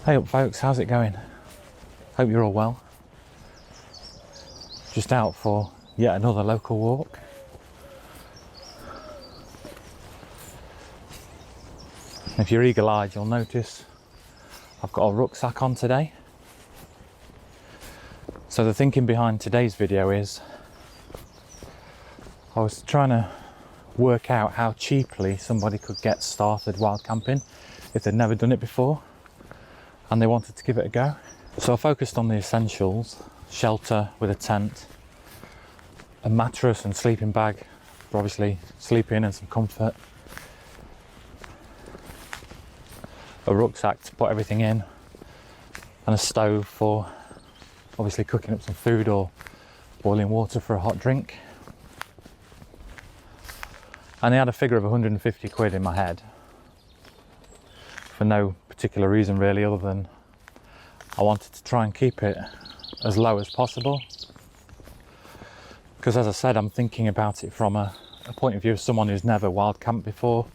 Hey up folks, how's it going? Hope you're all well. Just out for yet another local walk. If you're eagle-eyed, you'll notice I've got a rucksack on today. So the thinking behind today's video is I was trying to work out how cheaply somebody could get started wild camping if they'd never done it before and they wanted to give it a go. So I focused on the essentials: shelter with a tent, a mattress and sleeping bag for obviously sleeping and some comfort, a rucksack to put everything in, and a stove for obviously cooking up some food or boiling water for a hot drink. And I had a figure of 150 quid in my head for no particular reason really, other than I wanted to try and keep it as low as possible, because as I said, I'm thinking about it from a point of view of someone who's never wild camped before.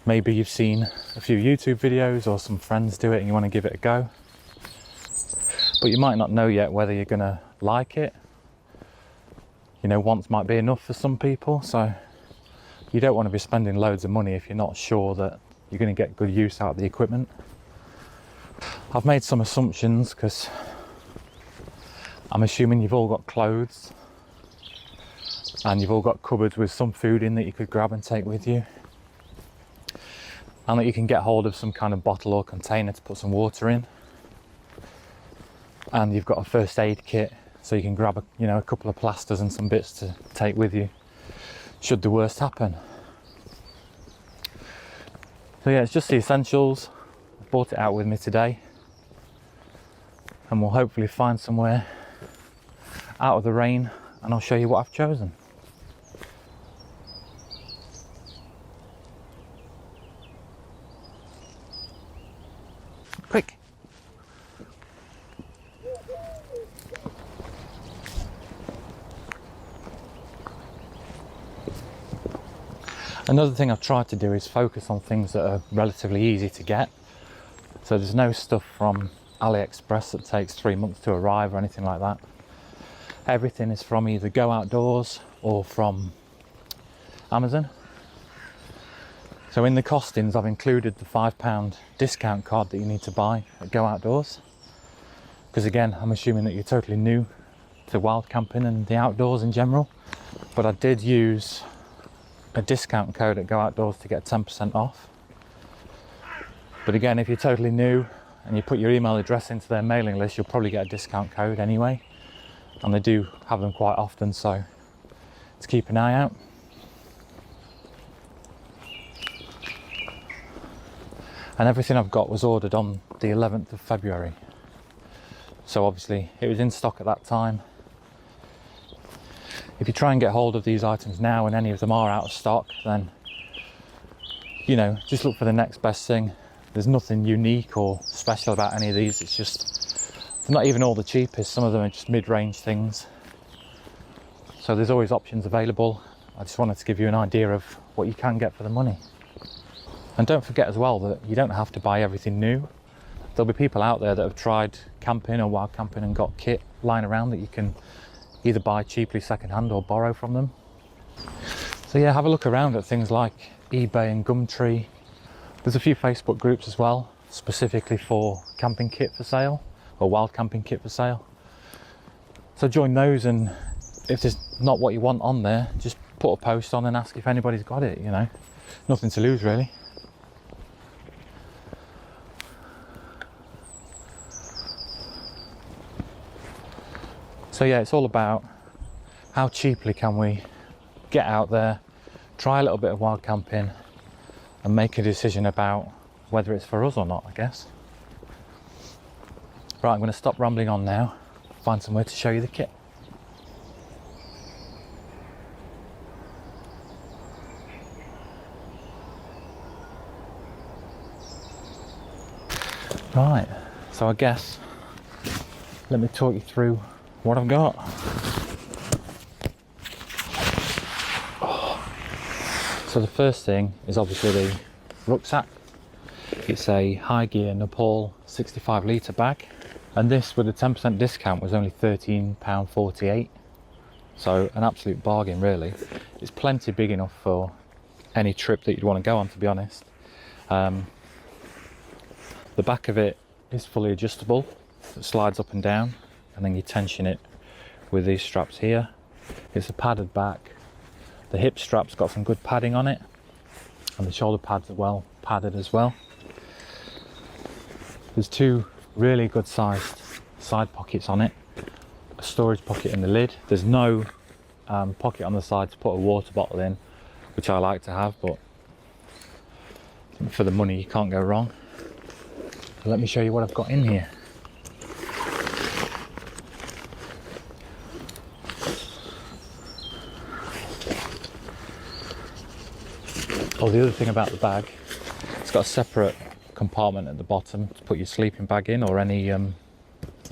Maybe you've seen a few YouTube videos or some friends do it and you want to give it a go, but you might not know yet whether you're going to like it. You know, once might be enough for some people, so you don't want to be spending loads of money if you're not sure that you're going to get good use out of the equipment. I've made some assumptions because I'm assuming you've all got clothes and you've all got cupboards with some food in that you could grab and take with you, and that you can get hold of some kind of bottle or container to put some water in, and you've got a first aid kit so you can grab a couple of plasters and some bits to take with you should the worst happen. So yeah, it's just the essentials. I brought it out with me today, and we'll hopefully find somewhere out of the rain and I'll show you what I've chosen. Quick! Another thing I've tried to do is focus on things that are relatively easy to get. So there's no stuff from AliExpress that takes 3 months to arrive or anything like that. Everything is from either Go Outdoors or from Amazon. So in the costings I've included the £5 discount card that you need to buy at Go Outdoors, because again, I'm assuming that you're totally new to wild camping and the outdoors in general. But I did use a discount code at Go Outdoors to get 10% off. But again, if you're totally new and you put your email address into their mailing list, you'll probably get a discount code anyway, and they do have them quite often, so to keep an eye out. And everything I've got was ordered on the 11th of February, so obviously it was in stock at that time. If you try and get hold of these items now and any of them are out of stock, then just look for the next best thing. There's nothing unique or special about any of these. It's just, they're not even all the cheapest. Some of them are just mid-range things. So there's always options available. I just wanted to give you an idea of what you can get for the money. And don't forget as well that you don't have to buy everything new. There'll be people out there that have tried camping or wild camping and got kit lying around that you can either buy cheaply secondhand or borrow from them. So yeah, have a look around at things like eBay and Gumtree. There's a few Facebook groups as well, specifically for camping kit for sale or wild camping kit for sale. So join those, and if there's not what you want on there, just put a post on and ask if anybody's got it, Nothing to lose really. So yeah, it's all about how cheaply can we get out there, try a little bit of wild camping and make a decision about whether it's for us or not, I guess. Right, I'm going to stop rambling on now, find somewhere to show you the kit. Right, so I guess let me talk you through what I've got. So the first thing is obviously the rucksack. It's a high gear Nepal 65 litre bag, and this with a 10% discount was only £13.48. So an absolute bargain really. It's plenty big enough for any trip that you'd want to go on, to be honest. The back of it is fully adjustable. It slides up and down, and then you tension it with these straps here. It's a padded back. The hip strap's got some good padding on it, and the shoulder pads are well padded as well. There's two really good sized side pockets on it, a storage pocket in the lid. There's no pocket on the side to put a water bottle in, which I like to have, but for the money you can't go wrong. So let me show you what I've got in here. Oh, the other thing about the bag, it's got a separate compartment at the bottom to put your sleeping bag in, or any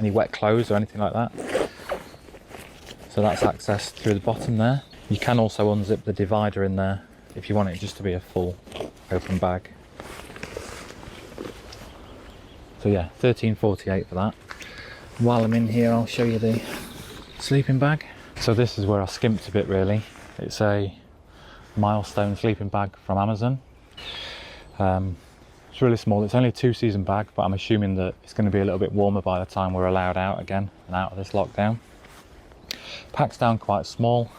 wet clothes or anything like that. So that's accessed through the bottom there. You can also unzip the divider in there if you want it just to be a full open bag. So yeah, £13.48 for that. While I'm in here, I'll show you the sleeping bag. So this is where I skimped a bit really. It's a Milestone sleeping bag from Amazon. It's really small. It's only a 2-season bag, but I'm assuming that it's going to be a little bit warmer by the time we're allowed out again and out of this lockdown. Packs down quite small.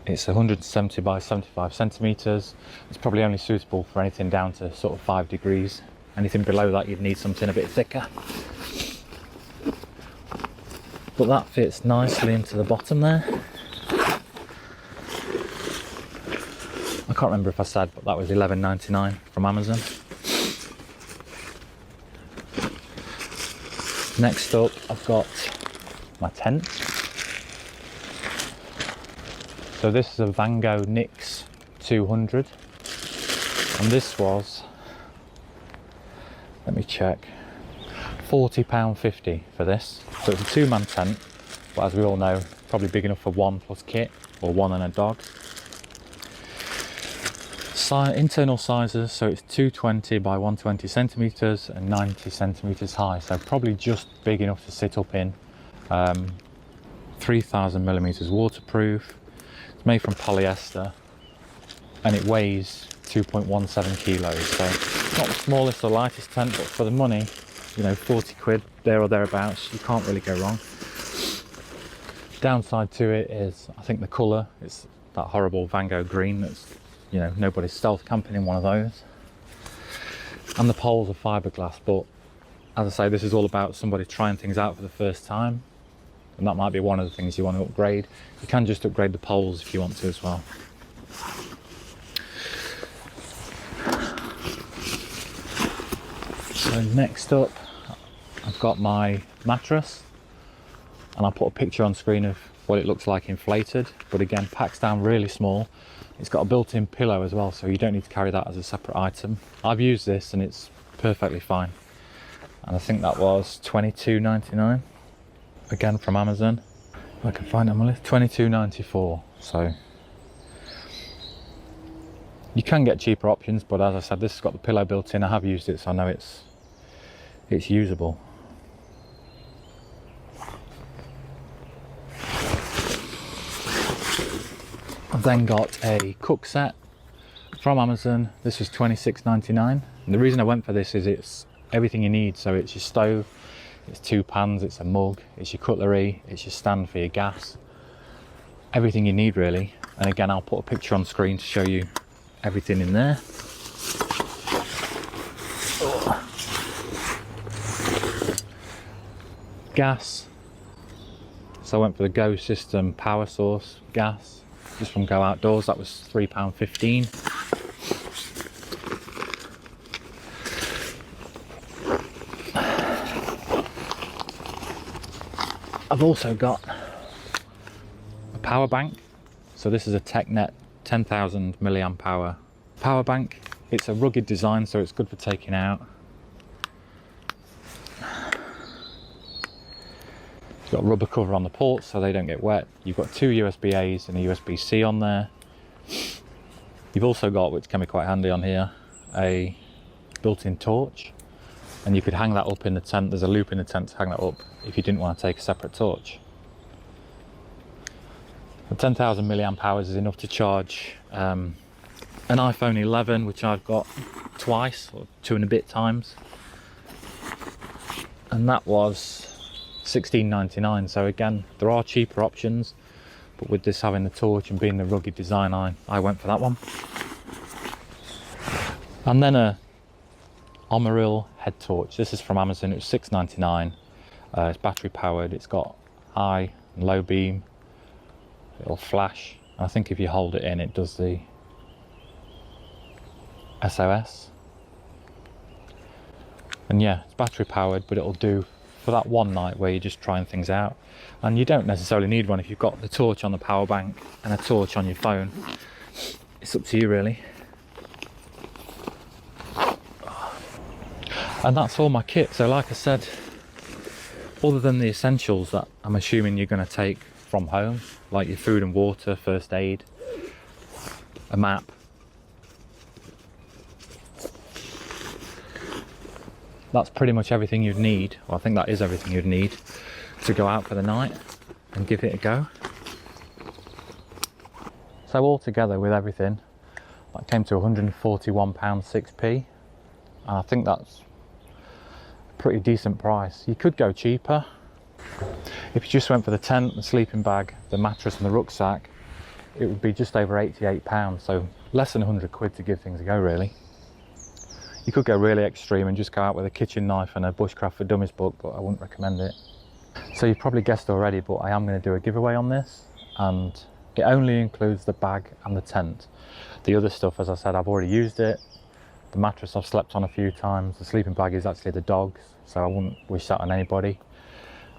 It's 170 by 75 centimeters. It's probably only suitable for anything down to sort of 5 degrees. Anything below that you'd need something a bit thicker. But that fits nicely into the bottom there. I can't remember if I said, but that was $11.99 from Amazon. Next up, I've got my tent. So this is a Vango Nix 200, and this was, let me check, £40.50 for this. So it's a 2-man tent, but as we all know, probably big enough for 1 plus kit, or 1 and a dog. Internal sizes, so it's 220 by 120 centimeters and 90 centimeters high, so probably just big enough to sit up in. 3000 millimeters waterproof. It's made from polyester, and it weighs 2.17 kilos, so it's not the smallest or lightest tent, but for the money, you know, 40 quid there or thereabouts, you can't really go wrong. Downside to it is, I think the colour, it's that horrible Vango green that's, you know, nobody's stealth camping in one of those. And the poles are fiberglass, but as I say, this is all about somebody trying things out for the first time, and that might be one of the things you want to upgrade. You can just upgrade the poles if you want to as well. So next up, I've got my mattress, and I'll put a picture on screen of what it looks like inflated, but again, packs down really small. It's got a built-in pillow as well, so you don't need to carry that as a separate item. I've used this and it's perfectly fine. And I think that was $22.99. Again from Amazon. If I can find it on my list, $22.94. So you can get cheaper options, but as I said, this has got the pillow built in. I have used it, so I know it's usable. I've then got a cook set from Amazon. This was $26.99. And the reason I went for this is it's everything you need. So it's your stove, it's 2 pans, it's a mug, it's your cutlery, it's your stand for your gas. Everything you need really. And again, I'll put a picture on screen to show you everything in there. Gas. So I went for the Go System power source gas. Just from Go Outdoors, that was £3.15. I've also got a power bank. So this is a TechNet 10,000 milliamp hour power bank. It's a rugged design, so it's good for taking out. It's got a rubber cover on the ports so they don't get wet. You've got 2 USB-A's and a USB-C on there. You've also got, which can be quite handy on here, a built-in torch, and you could hang that up in the tent. There's a loop in the tent to hang that up if you didn't want to take a separate torch. The 10,000 milliamp hours is enough to charge an iPhone 11, which I've got twice, or 2 and a bit times, and that was $16.99. So again, there are cheaper options, but with this having the torch and being the rugged design, I went for that one. And then a Omaril head torch. This is from Amazon. It was $6.99. It's battery powered. It's got high and low beam. It'll flash. And I think if you hold it in, it does the SOS. And yeah, it's battery powered, but it'll do for that one night where you're just trying things out. And you don't necessarily need one if you've got the torch on the power bank and a torch on your phone. It's up to you really. And that's all my kit. So like I said, other than the essentials that I'm assuming you're going to take from home, like your food and water, first aid, a map, that's pretty much everything you'd need. Well, I think that is everything you'd need to go out for the night and give it a go. So altogether with everything, that came to £141.6p, and I think that's a pretty decent price. You could go cheaper. If you just went for the tent, the sleeping bag, the mattress and the rucksack, it would be just over £88, so less than 100 quid to give things a go really. You could go really extreme and just go out with a kitchen knife and a Bushcraft for Dummies book, but I wouldn't recommend it. So you've probably guessed already, but I am going to do a giveaway on this, and it only includes the bag and the tent. The other stuff, as I said, I've already used it. The mattress I've slept on a few times. The sleeping bag is actually the dog's, so I wouldn't wish that on anybody.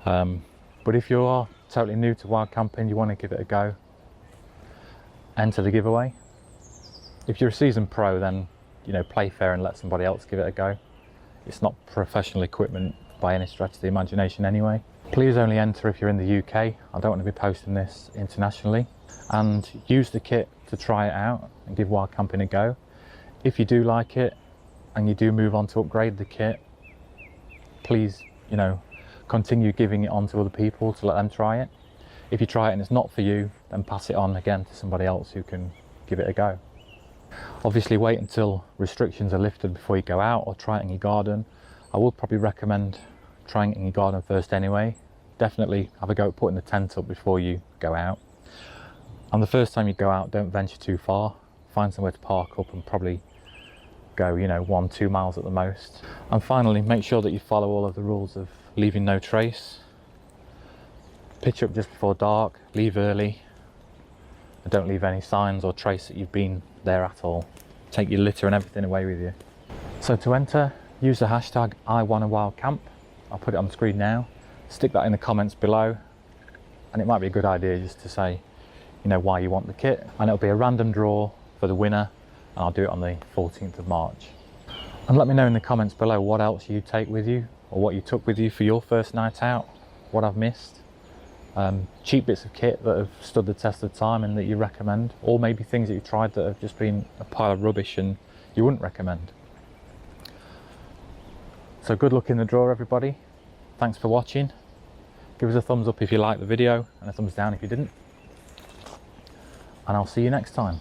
But if you are totally new to wild camping, you want to give it a go, enter the giveaway. If you're a seasoned pro, then you know, play fair and let somebody else give it a go. It's not professional equipment by any stretch of the imagination anyway. Please only enter if you're in the UK. I don't want to be posting this internationally. And use the kit to try it out and give wild camping a go. If you do like it and you do move on to upgrade the kit, please, you know, continue giving it on to other people to let them try it. If you try it and it's not for you, then pass it on again to somebody else who can give it a go. Obviously wait until restrictions are lifted before you go out, or try it in your garden. I would probably recommend trying it in your garden first anyway. Definitely have a go at putting the tent up before you go out. And the first time you go out, don't venture too far. Find somewhere to park up and probably go, you know, 1-2 miles at the most. And finally, make sure that you follow all of the rules of leaving no trace. Pitch up just before dark, leave early, and don't leave any signs or trace that you've been there at all. Take your litter and everything away with you. So to enter, use the hashtag #IWannaWildCamp. I'll put it on the screen now. Stick that in the comments below, and it might be a good idea just to say, you know, why you want the kit, and it'll be a random draw for the winner, and I'll do it on the 14th of March. And let me know in the comments below what else you take with you, or what you took with you for your first night out, what I've missed. Cheap bits of kit that have stood the test of time and that you recommend, or maybe things that you tried that have just been a pile of rubbish and you wouldn't recommend. So good luck in the draw, everybody. Thanks for watching. Give us a thumbs up if you liked the video, and a thumbs down if you didn't. And I'll see you next time.